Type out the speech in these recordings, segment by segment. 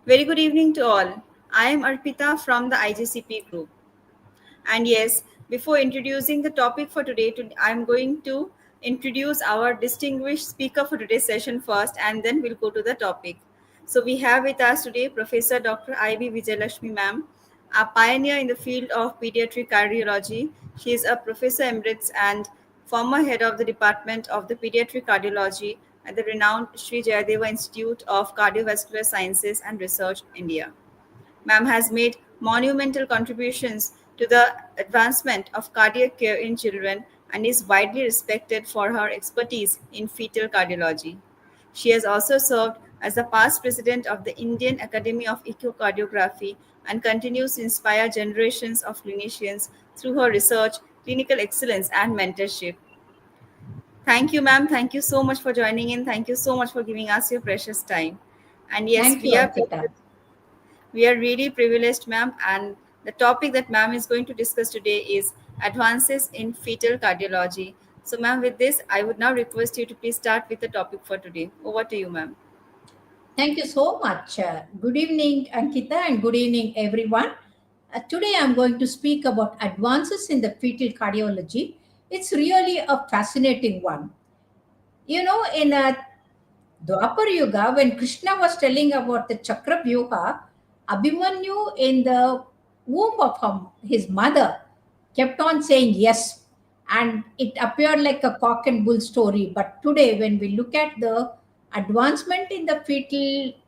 Very good evening to all. I am Arpita from the IGCP group. And yes, before introducing the topic for today, I'm going to introduce our distinguished speaker for today's session first, and then we'll go to the topic. So we have with us today Professor Dr. I.B. Vijayalakshmi ma'am, a pioneer in the field of pediatric cardiology. She is a professor emeritus and former head of the Department of the Pediatric Cardiology at the renowned Sri Jayadeva Institute of Cardiovascular Sciences and Research, India. Ma'am has made monumental contributions to the advancement of cardiac care in children and is widely respected for her expertise in fetal cardiology. She has also served as the past president of the Indian Academy of Echocardiography and continues to inspire generations of clinicians through her research, clinical excellence, and mentorship. Thank you, ma'am. Thank you so much for joining in. Thank you so much for giving us your precious time. And yes, Thank you, Ankita. we are really privileged, ma'am, and the topic that ma'am is going to discuss today is advances in fetal cardiology. So, ma'am, with this, I would now request you to please start with the topic for today. Over to you, ma'am. Thank you so much. Good evening, Ankita, and good evening, everyone. Today, I'm going to speak about advances in the fetal cardiology. It's really a fascinating one. In Dwapar Yuga, when Krishna was telling about the Chakra Vyuha, Abhimanyu in the womb of his mother kept on saying yes. And it appeared like a cock and bull story. But today, when we look at the advancement in the fetal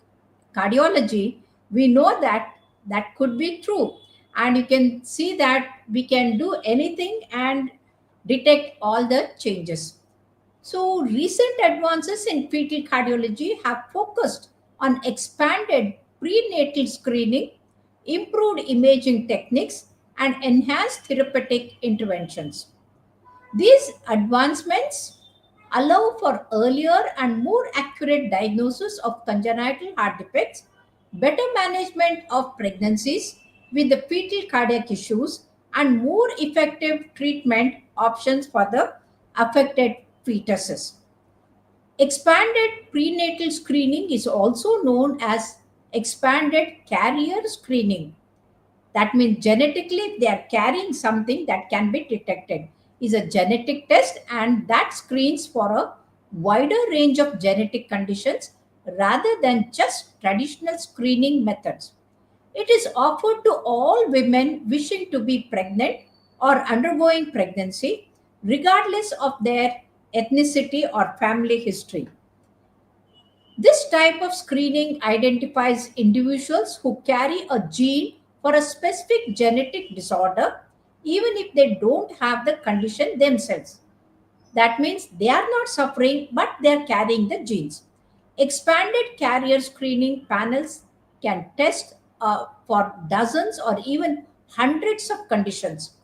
cardiology, we know that that could be true. And you can see that we can do anything and detect all the changes. So, recent advances in fetal cardiology have focused on expanded prenatal screening, improved imaging techniques, and enhanced therapeutic interventions. These advancements allow for earlier and more accurate diagnosis of congenital heart defects, better management of pregnancies with the fetal cardiac issues, and more effective treatment options for the affected fetuses. Expanded prenatal screening is also known as expanded carrier screening. That means genetically, if they are carrying something that can be detected, is a genetic test and that screens for a wider range of genetic conditions rather than just traditional screening methods. It is offered to all women wishing to be pregnant or undergoing pregnancy, regardless of their ethnicity or family history. This type of screening identifies individuals who carry a gene for a specific genetic disorder, even if they don't have the condition themselves. That means they are not suffering, but they are carrying the genes. Expanded carrier screening panels can test for dozens or even hundreds of conditions.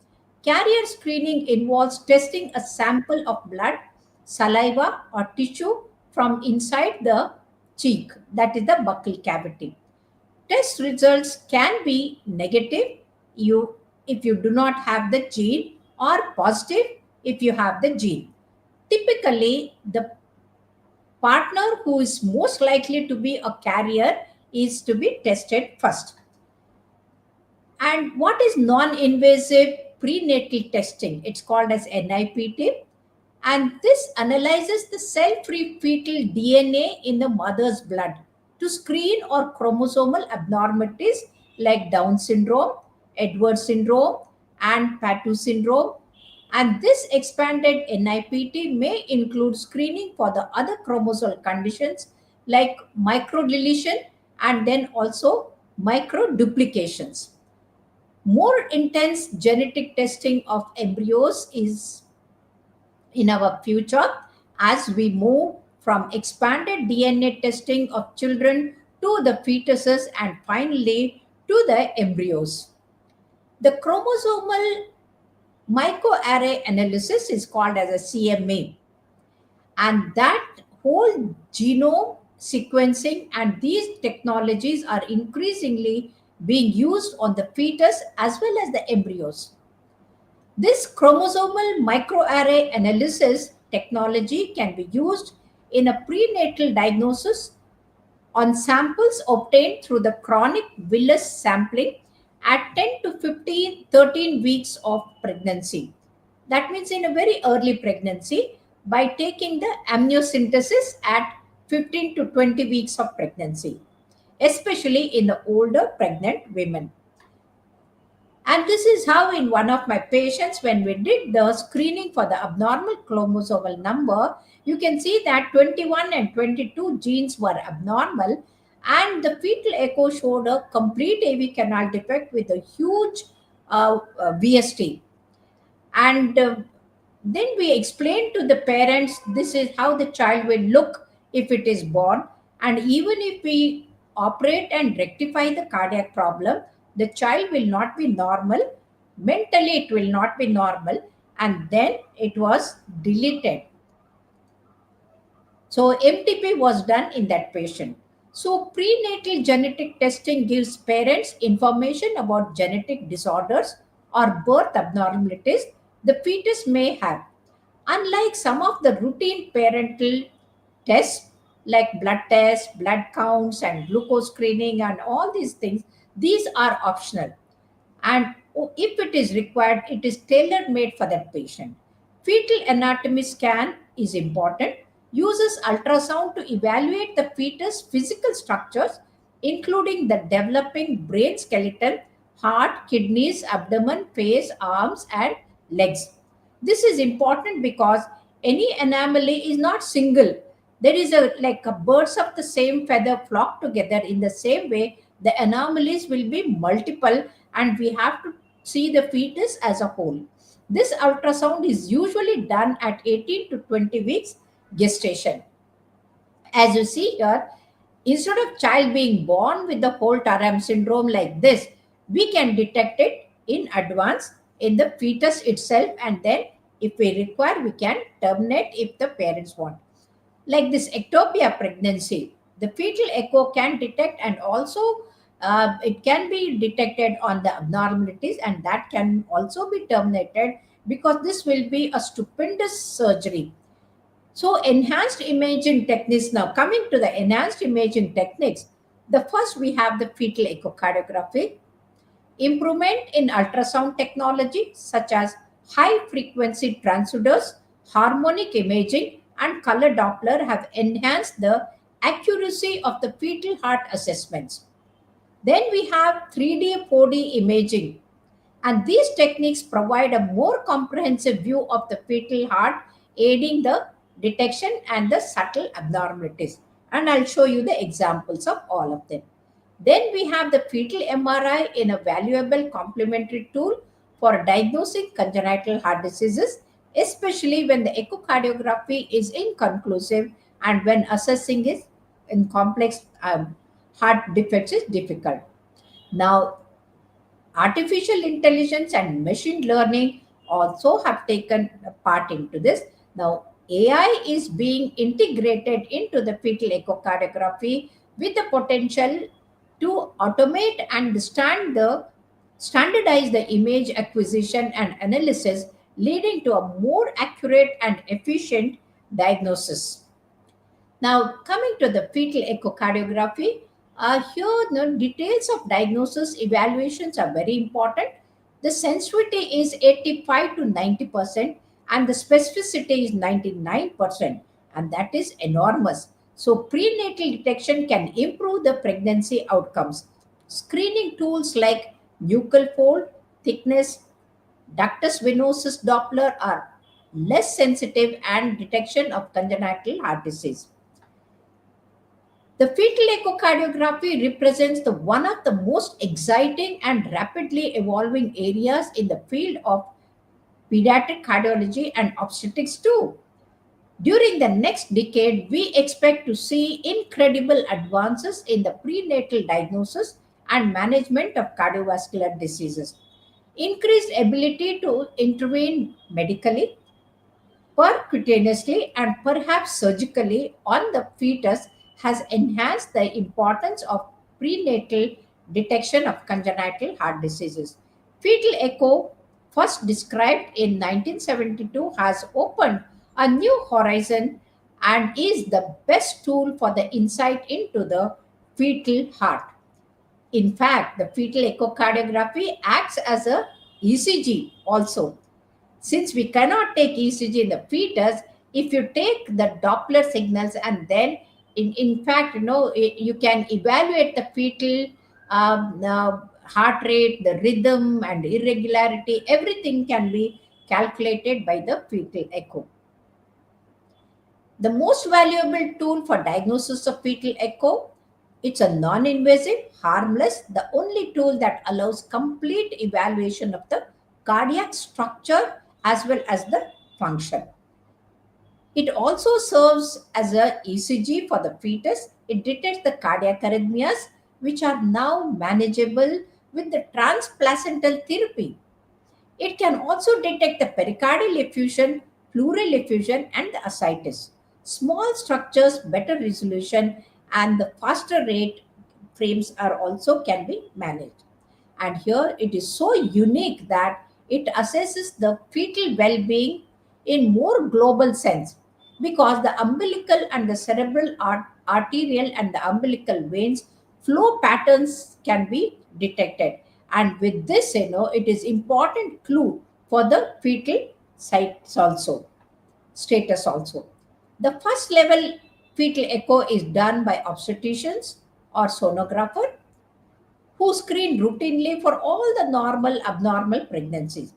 Carrier screening involves testing a sample of blood, saliva, or tissue from inside the cheek, that is the buccal cavity. Test results can be negative you, if you do not have the gene or positive if you have the gene. Typically, the partner who is most likely to be a carrier is to be tested first. And what is non-invasive prenatal testing? It's called as NIPT. And this analyzes the cell-free fetal DNA in the mother's blood to screen or chromosomal abnormalities like Down syndrome, Edwards syndrome, and Patu syndrome. And this expanded NIPT may include screening for the other chromosomal conditions like microdeletion and then also microduplications. More intense genetic testing of embryos is in our future as we move from expanded DNA testing of children to the fetuses and finally to the embryos. The chromosomal microarray analysis is called as a CMA, and that whole genome sequencing and these technologies are increasingly being used on the fetus as well as the embryos. This chromosomal microarray analysis technology can be used in a prenatal diagnosis on samples obtained through the chronic villus sampling at 10 to 15, 13 weeks of pregnancy. That means in a very early pregnancy by taking the amniocentesis at 15 to 20 weeks of pregnancy, especially in the older pregnant women. And this is how, in one of my patients, when we did the screening for the abnormal chromosomal number, you can see that 21 and 22 genes were abnormal, and the fetal echo showed a complete AV canal defect with a huge VST. And then we explained to the parents this is how the child will look if it is born, and even if we operate and rectify the cardiac problem, the child will not be normal, mentally it will not be normal, and then it was deleted. So MTP was done in that patient. So prenatal genetic testing gives parents information about genetic disorders or birth abnormalities the fetus may have. Unlike some of the routine parental tests like blood tests, blood counts, and glucose screening, and all these things, these are optional. And if it is required, it is tailor made for that patient. Fetal anatomy scan is important, uses ultrasound to evaluate the fetus physical structures, including the developing brain skeleton, heart, kidneys, abdomen, face, arms, and legs. This is important because any anomaly is not single. There is a like a birds of the same feather flock together. In the same way, the anomalies will be multiple, and we have to see the fetus as a whole. This ultrasound is usually done at 18 to 20 weeks gestation. As you see here, instead of child being born with the whole Taram syndrome like this, we can detect it in advance in the fetus itself, and then if we require, we can terminate if the parents want. Like this ectopia pregnancy, the fetal echo can detect, and also it can be detected on the abnormalities, and that can also be terminated because this will be a stupendous surgery. So enhanced imaging techniques. Now coming to the enhanced imaging techniques, the first we have the fetal echocardiography. Improvement in ultrasound technology such as high frequency transducers, harmonic imaging, and color Doppler have enhanced the accuracy of the fetal heart assessments. Then we have 3D, 4D imaging, and these techniques provide a more comprehensive view of the fetal heart, aiding the detection and the subtle abnormalities. And I'll show you the examples of all of them. Then we have the fetal MRI in a valuable complementary tool for diagnosing congenital heart diseases, especially when the echocardiography is inconclusive and when assessing it in complex heart defects is difficult. Now, artificial intelligence and machine learning also have taken a part into this. Now, AI is being integrated into the fetal echocardiography with the potential to automate and standardize the image acquisition and analysis, leading to a more accurate and efficient diagnosis. Now, coming to the fetal echocardiography, here the details of diagnosis evaluations are very important. The sensitivity is 85 to 90%, and the specificity is 99%, and that is enormous. So, prenatal detection can improve the pregnancy outcomes. Screening tools like nuchal fold, thickness, ductus venosus Doppler are less sensitive and detection of congenital heart disease. The fetal echocardiography represents the one of the most exciting and rapidly evolving areas in the field of pediatric cardiology and obstetrics too. During the next decade, we expect to see incredible advances in the prenatal diagnosis and management of cardiovascular diseases. Increased ability to intervene medically, percutaneously, and perhaps surgically on the fetus has enhanced the importance of prenatal detection of congenital heart diseases. Fetal echo, first described in 1972, has opened a new horizon and is the best tool for the insight into the fetal heart. In fact, the fetal echocardiography acts as a ECG also. Since we cannot take ECG in the fetus, if you take the Doppler signals and then, in fact, you can evaluate the fetal heart rate, the rhythm, and irregularity. Everything can be calculated by the fetal echo. The most valuable tool for diagnosis of fetal echo, it's a non-invasive, harmless, the only tool that allows complete evaluation of the cardiac structure as well as the function. It also serves as a ECG for the fetus. It detects the cardiac arrhythmias, which are now manageable with the transplacental therapy. It can also detect the pericardial effusion, pleural effusion, and the ascites. Small structures, better resolution, and the faster rate frames are also can be managed. And here it is so unique that it assesses the fetal well-being in more global sense, because the umbilical and the cerebral arterial and the umbilical veins flow patterns can be detected. And with this, it is important clue for the fetal sites also, status also. The first level fetal echo is done by obstetricians or sonographer who screen routinely for all the normal abnormal pregnancies.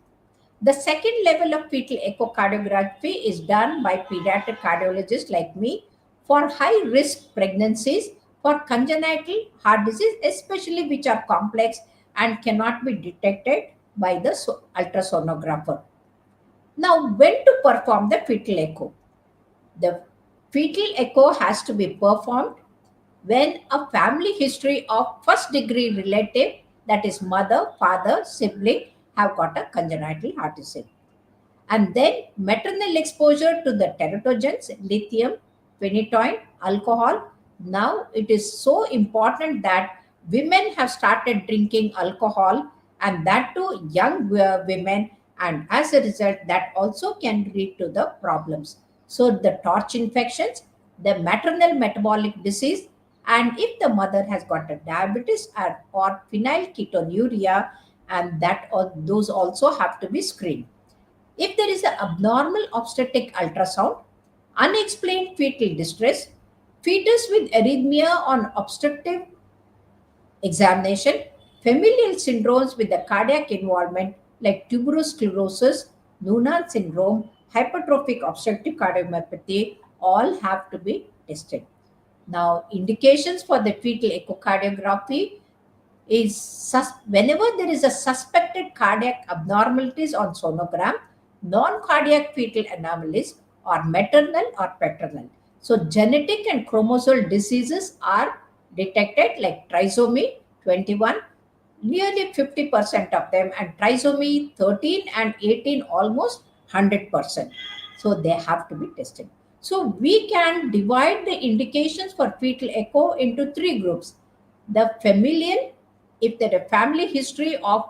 The second level of fetal echocardiography is done by pediatric cardiologists like me for high risk pregnancies for congenital heart disease, especially which are complex and cannot be detected by the ultrasonographer. Now, when to perform the fetal echo? The fetal echo has to be performed when a family history of first degree relative, that is mother, father, sibling, have got a congenital heart disease. And then maternal exposure to the teratogens, lithium, phenytoin, alcohol. Now it is so important that women have started drinking alcohol, and that too young women, and as a result that also can lead to the problems. So the torch infections, the maternal metabolic disease, and if the mother has got a diabetes or phenylketonuria, and that those also have to be screened. If there is an abnormal obstetric ultrasound, unexplained fetal distress, fetus with arrhythmia on obstructive examination, familial syndromes with the cardiac involvement like tuberous sclerosis, Noonan syndrome, hypertrophic obstructive cardiomyopathy, all have to be tested. Now, indications for the fetal echocardiography is whenever there is a suspected cardiac abnormalities on sonogram, non-cardiac fetal anomalies, or maternal or paternal. So genetic and chromosomal diseases are detected like trisomy 21, nearly 50% of them, and trisomy 13 and 18 almost 100%. So they have to be tested. So we can divide the indications for fetal echo into three groups: the familial, if there is a family history of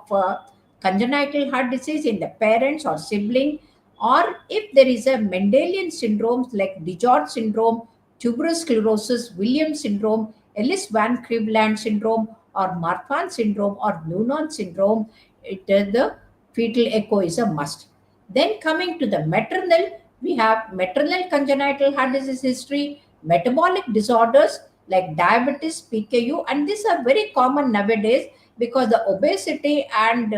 congenital heart disease in the parents or sibling, or if there is a Mendelian syndromes like DiGeorge syndrome, tuberous sclerosis, Williams syndrome, Ellis Van Crieveland syndrome, or Marfan syndrome, or Noonan syndrome, the fetal echo is a must. Then coming to the maternal, we have maternal congenital heart disease history, metabolic disorders like diabetes, PKU, and these are very common nowadays because the obesity and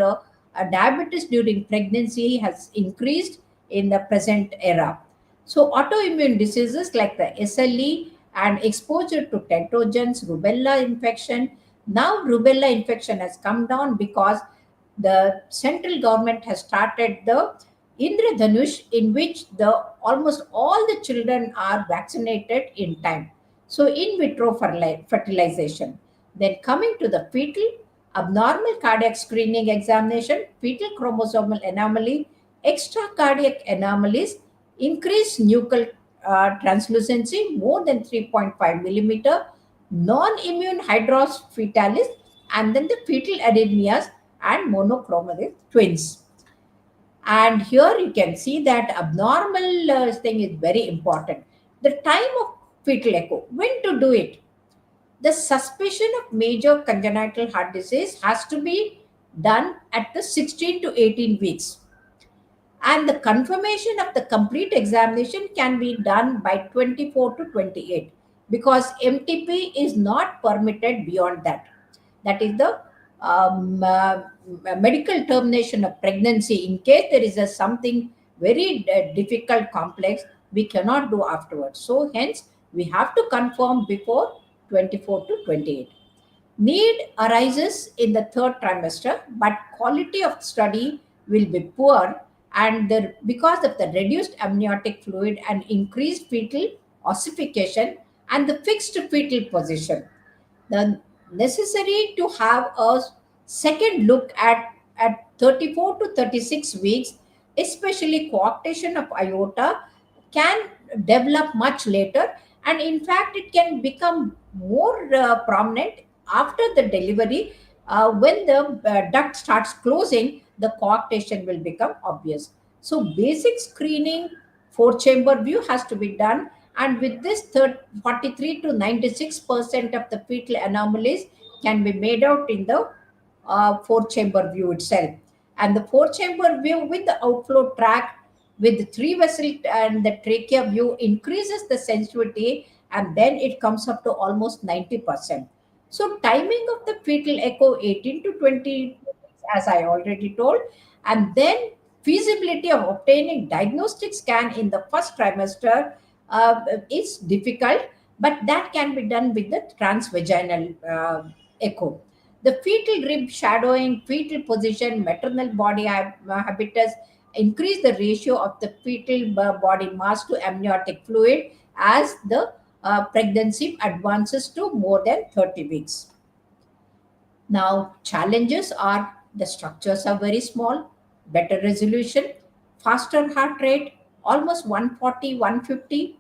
diabetes during pregnancy has increased in the present era. So, autoimmune diseases like the SLE and exposure to tetrogens, rubella infection. Now, rubella infection has come down because the central government has started the Indradhanush, in which the almost all the children are vaccinated in time. So, in vitro fertilization. Then coming to the fetal, abnormal cardiac screening examination, fetal chromosomal anomaly, extracardiac anomalies, increased nuchal translucency more than 3.5 millimeter, non-immune hydros fetalis, and then the fetal arrhythmias and monochromatic twins. And here you can see that abnormal thing is very important. The time of fetal echo, when to do it? The suspicion of major congenital heart disease has to be done at the 16 to 18 weeks, and the confirmation of the complete examination can be done by 24 to 28, because MTP is not permitted beyond that. That is the medical termination of pregnancy. In case there is a something very difficult, complex, we cannot do afterwards. So hence we have to confirm before 24 to 28. Need arises in the third trimester, but quality of study will be poor, and because of the reduced amniotic fluid and increased fetal ossification and the fixed fetal position, the necessary to have a second look at 34 to 36 weeks, especially coarctation of aorta, can develop much later, and in fact it can become more prominent after the delivery. When the duct starts closing, the coarctation will become obvious. So basic screening, four chamber view has to be done, and with this 43 to 96% of the fetal anomalies can be made out in the four chamber view itself. And the four chamber view with the outflow tract with the three vessel and the trachea view increases the sensitivity, and then it comes up to almost 90%. So timing of the fetal echo 18 to 20, as I already told, and then feasibility of obtaining diagnostic scan in the first trimester is difficult, but that can be done with the transvaginal echo. The fetal rib shadowing, fetal position, maternal body habitus increase the ratio of the fetal body mass to amniotic fluid as the pregnancy advances to more than 30 weeks. Now, challenges are the structures are very small, better resolution, faster heart rate, almost 140, 150,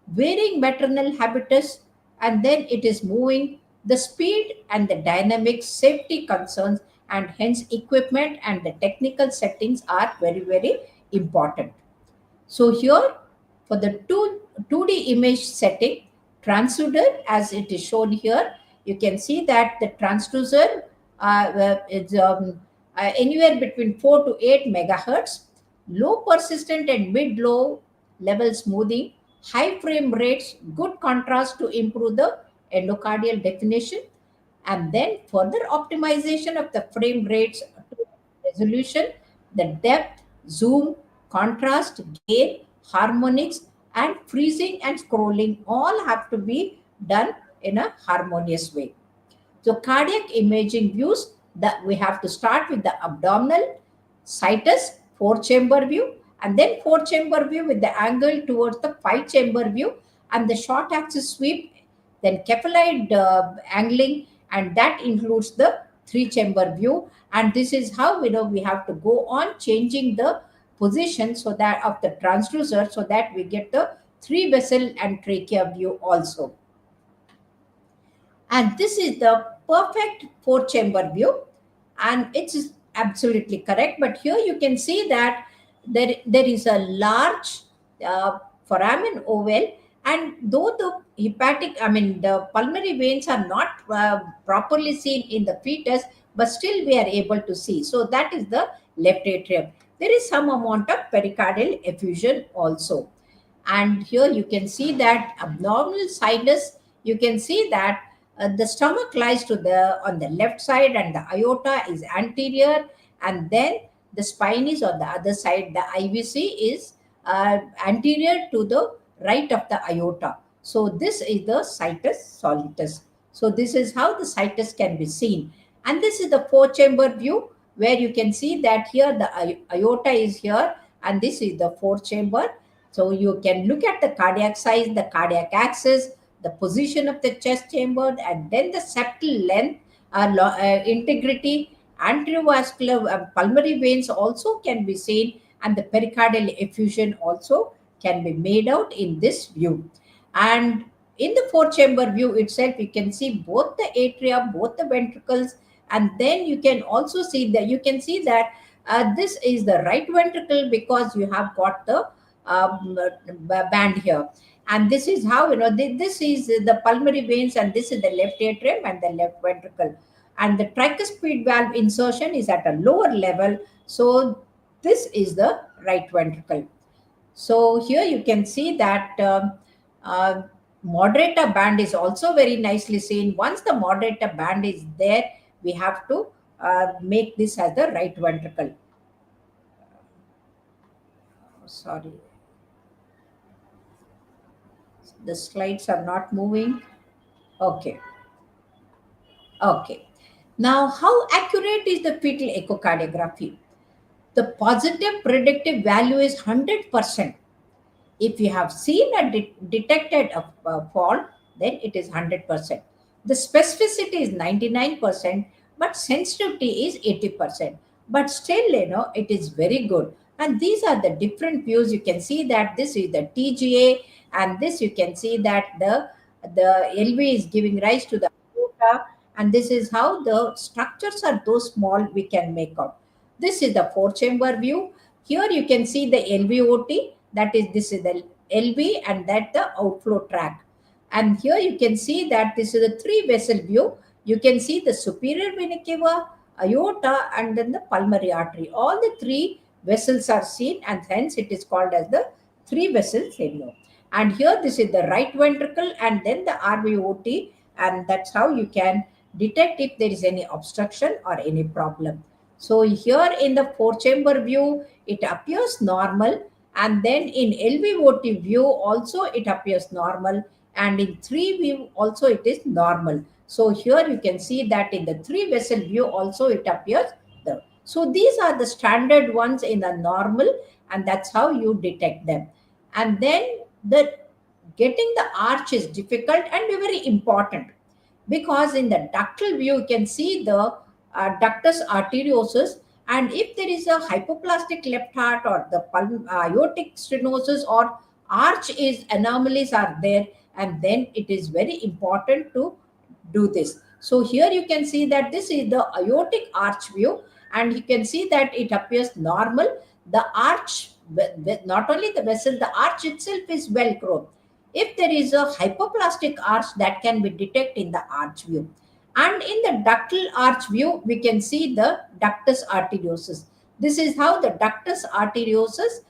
varying maternal habitus, and then it is moving. The speed and the dynamic safety concerns, and hence equipment and the technical settings are very, very important. So here for the 2D image setting, transducer as it is shown here, you can see that the transducer is anywhere between 4 to 8 megahertz, low persistent and mid-low level smoothing, high frame rates, good contrast to improve the endocardial definition, and then further optimization of the frame rates to resolution, the depth, zoom, contrast, gain, harmonics, and freezing and scrolling all have to be done in a harmonious way. So cardiac imaging views, that we have to start with the abdominal situs, four chamber view, and then four chamber view with the angle towards the five chamber view, and the short axis sweep, then cephaloid angling, and that includes the three chamber view. And this is how we have to go on changing the position so that of the transducer, so that we get the three vessel and trachea view also. And this is the perfect four chamber view, and it's absolutely correct. But here you can see that there is a large uh, foramen oval, and though the the pulmonary veins are not properly seen in the fetus, but still we are able to see. So that is the left atrium. There is some amount of pericardial effusion also. And here you can see that abdominal sinus, you can see that the stomach lies to the on the left side, and the aorta is anterior, and then the spine is on the other side. The IVC is anterior to the right of the aorta. So this is the situs solitus. So this is how the situs can be seen, and this is the four chamber view, where you can see that here the aorta is here, and this is the fourth chamber. So you can look at the cardiac size, the cardiac axis, the position of the chest chamber, and then the septal length, integrity, anterovascular pulmonary veins also can be seen, and the pericardial effusion also can be made out in this view. And in the four chamber view itself, you can see both the atria, both the ventricles, and then you can also see that this is the right ventricle, because you have got the band here, And this is how, this is the pulmonary veins, and this is the left atrium and the left ventricle. And the tricuspid valve insertion is at a lower level. So this is the right ventricle. So here you can see that uh, moderator band is also very nicely seen. Once the moderator band is there, we have to make this as the right ventricle. Sorry, the slides are not moving. Okay, okay. Now, how accurate is the fetal echocardiography? The positive predictive value is 100%. If you have seen a detected a fault, then it is 100%. The specificity is 99%, but sensitivity is 80%. But still, it is very good. And these are the different views. You can see that this is the TGA, and this you can see that the LV is giving rise to the aorta, and this is how the structures are those small we can make out. This is the four chamber view. Here you can see the LVOT, that is, this is the LV, and that the outflow tract. And here you can see that this is a three vessel view. You can see the superior vena cava, aorta, and then the pulmonary artery. All the three vessels are seen, and hence it is called as the three vessel view. And here this is the right ventricle, and then the RVOT, and that's how you can detect if there is any obstruction or any problem. So here in the four chamber view, it appears normal, and then in LVOT view also it appears normal, and in 3 view also it is normal. So here you can see that in the 3 vessel view also it appears there. So these are the standard ones in the normal, and that's how you detect them. And then the getting the arch is difficult and very important, because in the ductal view you can see the ductus arteriosus, and if there is a hypoplastic left heart or the aortic stenosis or arch is anomalies are there, and then it is very important to do this. So here you can see that this is the aortic arch view, and you can see that it appears normal. The arch, not only the vessel, the arch itself is well grown. If there is a hypoplastic arch, that can be detected in the arch view. And in the ductal arch view, we can see the ductus arteriosus. This is how the ductus arteriosus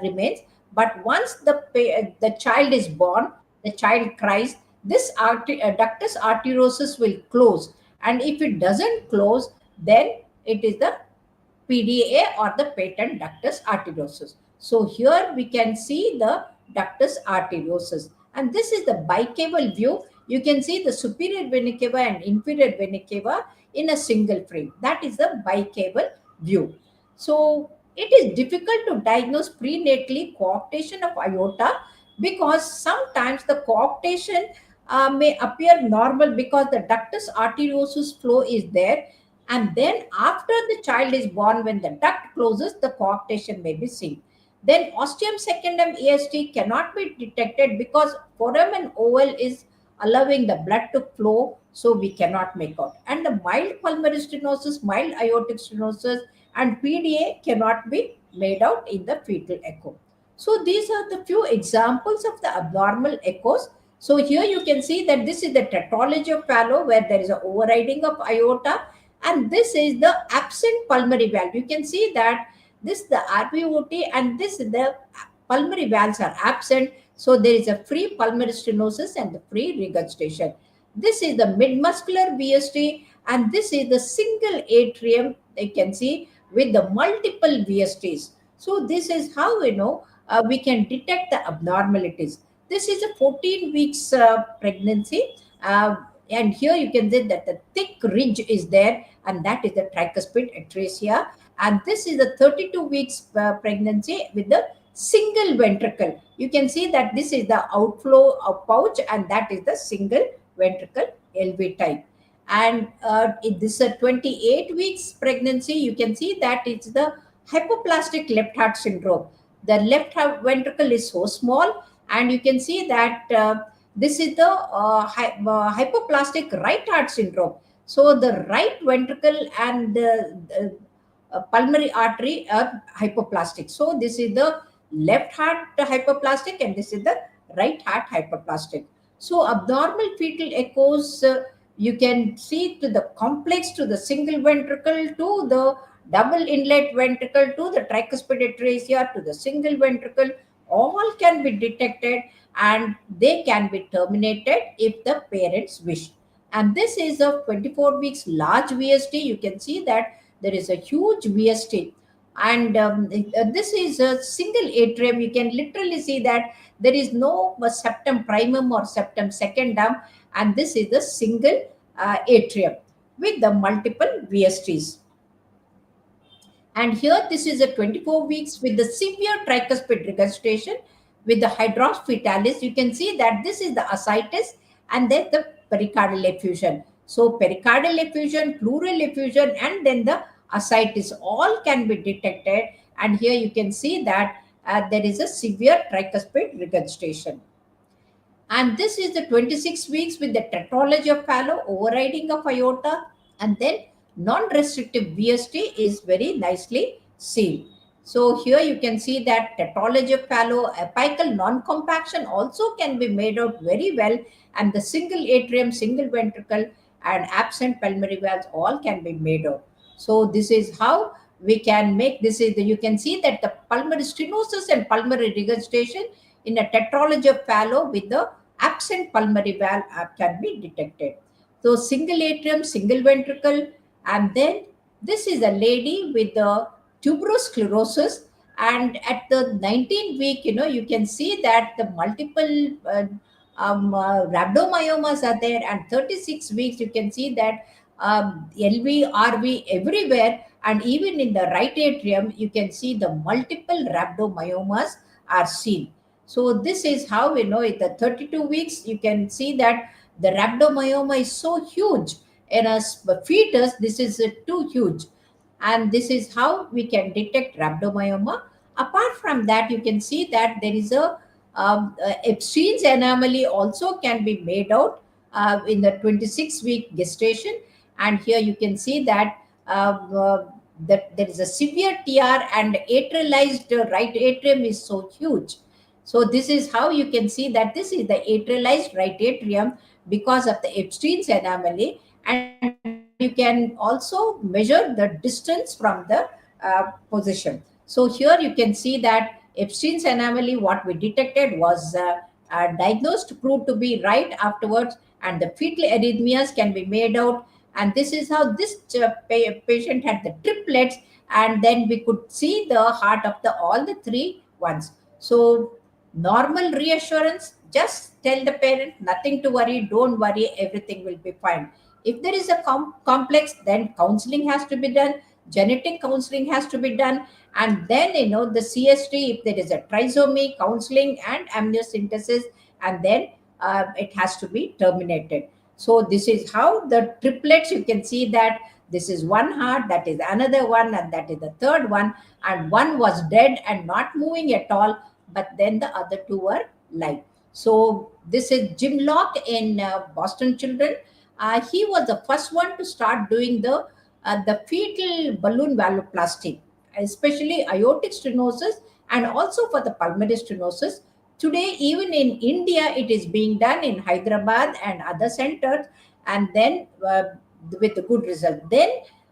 remains. But once the child is born, the child cries, this ductus arteriosus will close. And if it doesn't close, then it is the PDA or the patent ductus arteriosus. So here we can see the ductus arteriosus. And this is the bicaval view. You can see the superior vena cava and inferior vena cava in a single frame. That is the bicaval view. So it is difficult to diagnose prenatally coarctation of aorta, because sometimes the coarctation may appear normal because the ductus arteriosus flow is there, and then after the child is born, when the duct closes, the coarctation may be seen. Then ostium secundum AST cannot be detected because foramen oval is allowing the blood to flow, so we cannot make out. And the mild pulmonary stenosis, mild aortic stenosis, and PDA cannot be made out in the fetal echo. So these are the few examples of the abnormal echoes. So here you can see that this is the tetralogy of Fallot, where there is an overriding of aorta, and this is the absent pulmonary valve. You can see that this the RVOT, and this the pulmonary valves are absent, so there is a free pulmonary stenosis and the free regurgitation. This is the mid-muscular VST, and this is the single atrium, you can see, with the multiple VSTs. So this is how we can detect the abnormalities. This is a 14 weeks pregnancy, and here you can see that the thick ridge is there, and that is the tricuspid atresia. And this is a 32 weeks pregnancy with the single ventricle. You can see that this is the outflow of pouch, and that is the single ventricle LV type. And in this 28 weeks pregnancy, you can see that it's the hypoplastic left heart syndrome. The left ventricle is so small, and you can see that this is the hypoplastic right heart syndrome. So the right ventricle and the pulmonary artery are hypoplastic. So this is the left heart hypoplastic, and this is the right heart hyperplastic. So abnormal fetal echoes, you can see to the complex, to the single ventricle, to the double inlet ventricle, to the tricuspid atresia, to the single ventricle, all can be detected, and they can be terminated if the parents wish. And this is a 24 weeks large VST. You can see that there is a huge VST. And this is a single atrium. You can literally see that there is no septum primum or septum secundum, and this is the single atrium with the multiple VSTs. And here, this is a 24 weeks with the severe tricuspid regurgitation with the hydros fetalis. You can see that this is the ascites and then the pericardial effusion. So, pericardial effusion, pleural effusion, and then the ascites all can be detected. And here you can see that there is a severe tricuspid regurgitation. And this is the 26 weeks with the tetralogy of Fallot, overriding of aorta, and then non-restrictive VST is very nicely seen. So here you can see that tetralogy of Fallot, apical non-compaction also can be made out very well, and the single atrium, single ventricle, and absent pulmonary valves all can be made out. So this is how we can make this. Is you can see that the pulmonary stenosis and pulmonary regurgitation in a tetralogy of Fallot with the absent pulmonary valve can be detected. So single atrium, single ventricle, and then this is a lady with the tuberosclerosis. And at the 19th week, you can see that the multiple rhabdomyomas are there, and 36 weeks, you can see that LV, RV everywhere, and even in the right atrium, you can see the multiple rhabdomyomas are seen. So this is how we know it. The 32 weeks, you can see that the rhabdomyoma is so huge. In a fetus, this is too huge. And this is how we can detect rhabdomyoma. Apart from that, you can see that there is a Epstein's anomaly also can be made out in the 26-week gestation. And here you can see that that there is a severe TR, and atrialized right atrium is so huge. So this is how you can see that this is the atrialized right atrium because of the Epstein's anomaly, and you can also measure the distance from the position. So here you can see that Epstein's anomaly, what we detected was diagnosed, proved to be right afterwards, and the fetal arrhythmias can be made out. And this is how this patient had the triplets, and then we could see the heart of the all the three ones. So normal reassurance, just tell the parent nothing to worry, don't worry, everything will be fine. If there is a complex, then counseling has to be done, genetic counseling has to be done, and then the CST, if there is a trisomy, counseling and amniocentesis, and then it has to be terminated. So this is how the triplets, you can see that this is one heart, that is another one, and that is the third one, and one was dead and not moving at all, but then the other two were live. So this is Jim Locke in Boston Children. He was the first one to start doing the fetal balloon valvuloplasty, especially aortic stenosis and also for the pulmonary stenosis. Today, even in India, it is being done in Hyderabad and other centers, and then with the good result. Then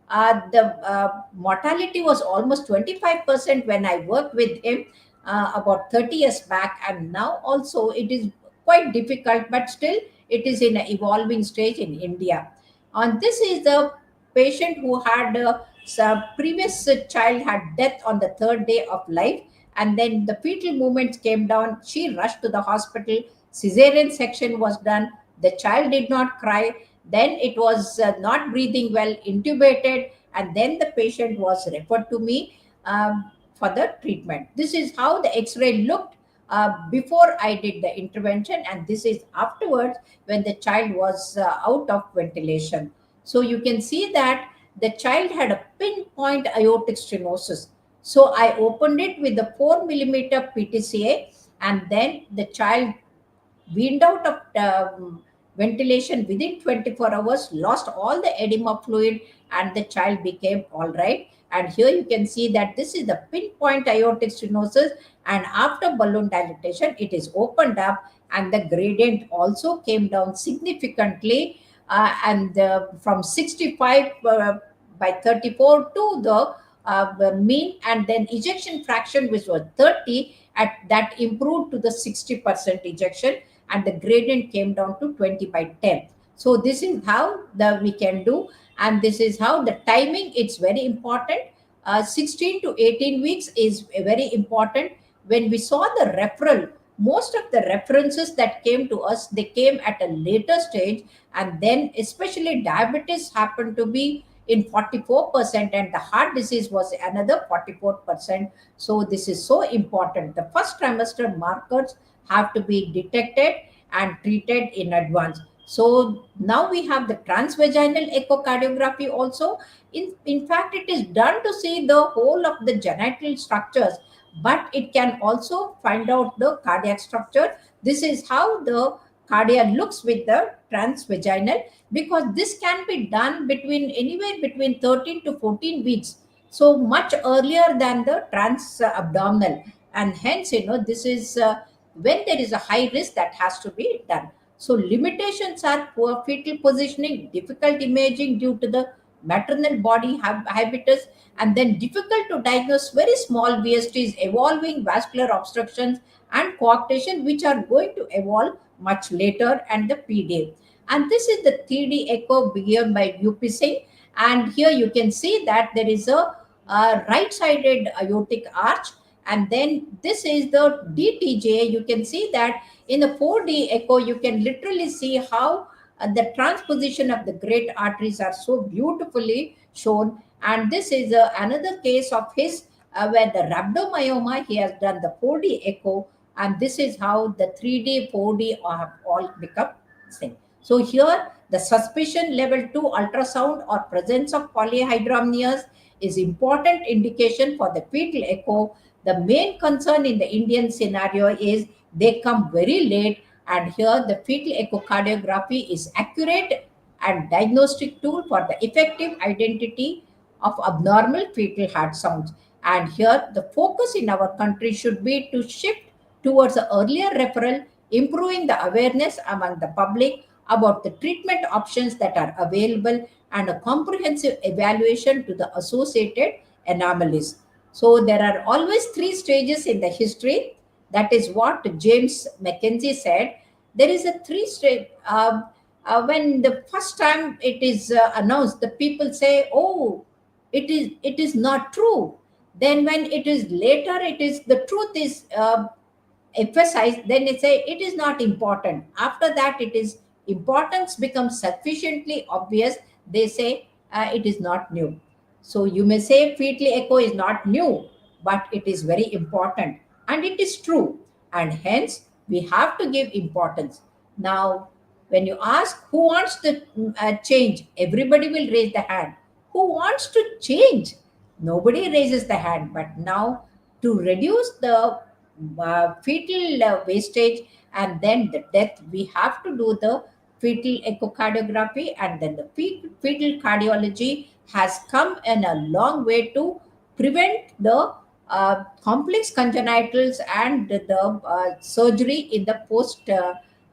the mortality was almost 25% when I worked with him about 30 years back, and now also it is quite difficult, but still it is in an evolving stage in India. And this is the patient who had some previous child had death on the third day of life, and then the fetal movements came down. She rushed to the hospital. Cesarean section was done. The child did not cry. Then it was not breathing well, intubated, and then the patient was referred to me for the treatment. This is how the X-ray looked before I did the intervention, and this is afterwards when the child was out of ventilation. So you can see that the child had a pinpoint aortic stenosis. So I opened it with the 4 millimeter PTCA, and then the child weaned out of ventilation within 24 hours, lost all the edema fluid, and the child became all right. And here you can see that this is the pinpoint aortic stenosis, and after balloon dilatation it is opened up, and the gradient also came down significantly, and from 65 by 34 to the mean, and then ejection fraction which was 30, at that improved to the 60% ejection, and the gradient came down to 20 by 10. So this is how the we can do, and this is how the timing, it's very important. 16 to 18 weeks is very important. When we saw the referral, most of the references that came to us, they came at a later stage, and then especially diabetes happened to be in 44%, and the heart disease was another 44%. So this is so important. The first trimester markers have to be detected and treated in advance. So now we have the transvaginal echocardiography also. In fact, it is done to see the whole of the genital structures, but it can also find out the cardiac structure. This is how the cardiac looks with the transvaginal, because this can be done between anywhere between 13 to 14 weeks, so much earlier than the trans abdominal. And hence, this is when there is a high risk that has to be done. So limitations are poor fetal positioning, difficult imaging due to the maternal body habitus, and then difficult to diagnose very small VSTs, evolving vascular obstructions and coarctation, which are going to evolve much later, and the PD. And this is the 3D echo given by UP Singh. And here you can see that there is a right-sided aortic arch, and then this is the DTJ. You can see that in the 4D echo, you can literally see how the transposition of the great arteries are so beautifully shown. And this is another case of his where the rhabdomyoma, he has done the 4D echo, and this is how the 3D, 4D have all become same. So here, the suspicion level 2 ultrasound or presence of polyhydramnios is important indication for the fetal echo. The main concern in the Indian scenario is they come very late, and here the fetal echocardiography is accurate and diagnostic tool for the effective identity of abnormal fetal heart sounds. And here the focus in our country should be to shift towards the earlier referral, improving the awareness among the public about the treatment options that are available, and a comprehensive evaluation to the associated anomalies. So there are always three stages in the history. That is what James Mackenzie said. There is a three stage. When the first time it is announced, the people say, "Oh, it is not true." Then when it is later, it is the truth is emphasized, then they say it is not important. After that, it is importance becomes sufficiently obvious, they say it is not new. So you may say fetal echo is not new, but it is very important, and it is true, and hence we have to give importance. Now, when you ask who wants to change, everybody will raise the hand. Who wants to change? Nobody raises the hand. But now, to reduce the fetal wastage and then the death, we have to do the fetal echocardiography, and then the fetal cardiology has come in a long way to prevent the complex congenitals and the surgery in the post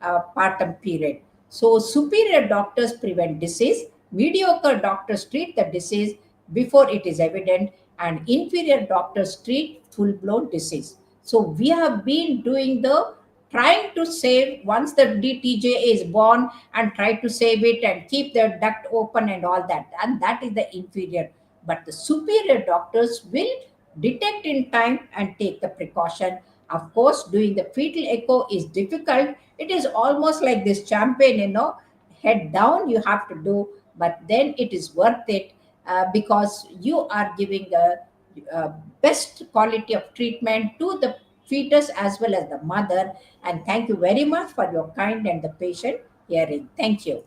partum period. So, superior doctors prevent disease, mediocre doctors treat the disease before it is evident, and inferior doctors treat full blown disease. So, we have been doing the trying to save once the DTJ is born, and try to save it and keep the duct open and all that, and that is the inferior. But the superior doctors will detect in time and take the precaution. Of course, doing the fetal echo is difficult. It is almost like this champagne, head down you have to do, but then it is worth it, because you are giving the uh, best quality of treatment to the fetus as well as the mother. And thank you very much for your kind and the patient hearing. Thank you.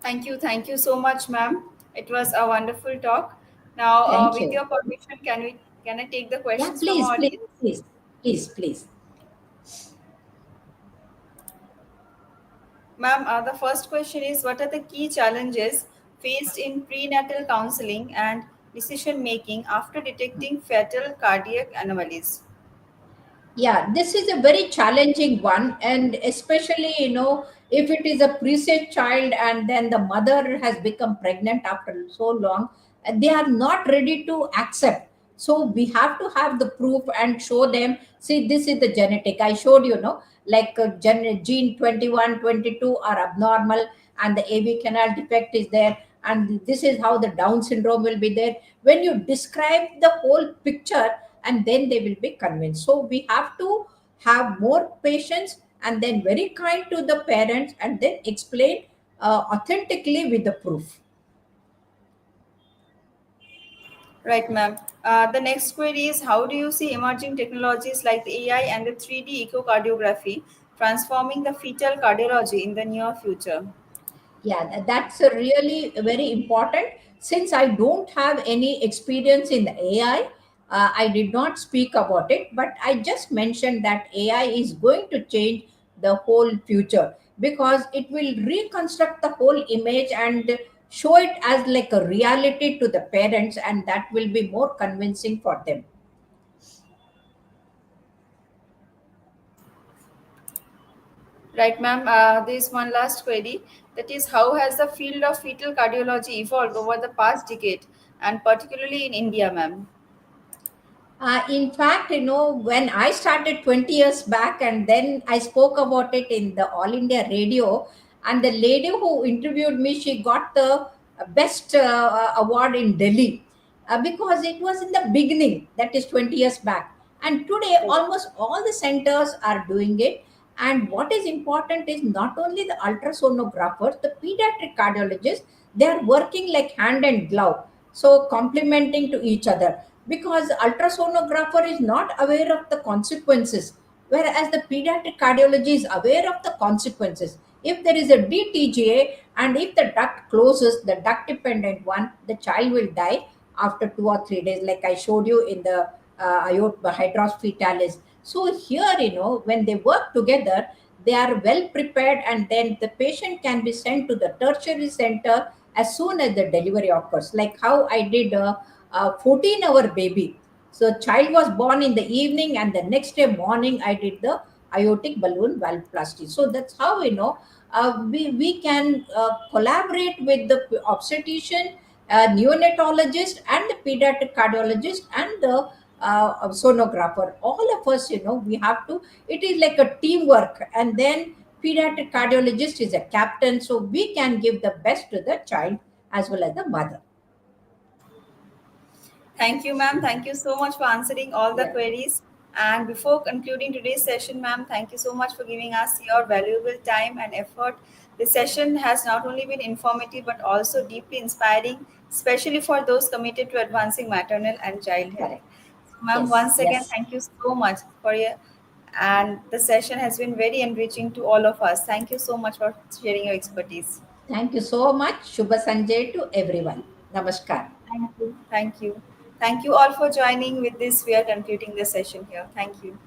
Thank you so much, ma'am. It was a wonderful talk. Now, Thank with you. your permission, can I take the Yeah, questions from please, our please, audience? please, please, please. Ma'am, the first question is, what are the key challenges faced in prenatal counseling and decision making after detecting fetal cardiac anomalies. Yeah, this is a very challenging one, and especially, if it is a present child and then the mother has become pregnant after so long, they are not ready to accept. So we have to have the proof and show them, see, this is the genetic. I showed like gene 21, 22 are abnormal, and the AV canal defect is there, and this is how the Down syndrome will be there. When you describe the whole picture, and then they will be convinced. So we have to have more patience and then very kind to the parents and then explain authentically with the proof. Right, ma'am. The next query is, how do you see emerging technologies like the AI and the 3D echocardiography transforming the fetal cardiology in the near future? Yeah, that's a really very important. Since I don't have any experience in the AI, I did not speak about it, but I just mentioned that AI is going to change the whole future because it will reconstruct the whole image and show it as like a reality to the parents, and that will be more convincing for them. Right, ma'am. There is one last query, that is, how has the field of fetal cardiology evolved over the past decade, and particularly in India, ma'am? In fact, when I started 20 years back, and then I spoke about it in the All India radio, and the lady who interviewed me, she got the best award in Delhi because it was in the beginning, that is 20 years back. And today, almost all the centers are doing it. And what is important is not only the ultrasonographers, the pediatric cardiologists, they are working like hand and glove, so complementing to each other, because the ultrasonographer is not aware of the consequences, whereas the pediatric cardiology is aware of the consequences. If there is a DTGA and if the duct closes, the duct dependent one, the child will die after 2 or 3 days, like I showed you in the hydros fetalis. So here, when they work together, they are well prepared, and then the patient can be sent to the tertiary center as soon as the delivery occurs. Like how I did a 14-hour baby. So child was born in the evening, and the next day morning I did the aortic balloon valvoplasty. So that's how we can collaborate with the obstetrician, neonatologist, and the pediatric cardiologist and the sonographer. All of us, we have to. It is like a teamwork, and then pediatric cardiologist is a captain, so we can give the best to the child as well as the mother. Thank you, ma'am. Thank you so much for answering all the Yeah. queries. And before concluding today's session, ma'am, thank you so much for giving us your valuable time and effort. This session has not only been informative but also deeply inspiring, especially for those committed to advancing maternal and child health. Correct. So, ma'am, Yes, once again, yes. thank you so much for your. And the session has been very enriching to all of us. Thank you so much for sharing your expertise. Thank you so much. Shubha Sanjay to everyone. Namaskar. Thank you. Thank you. Thank you all for joining with this. We are concluding the session here. Thank you.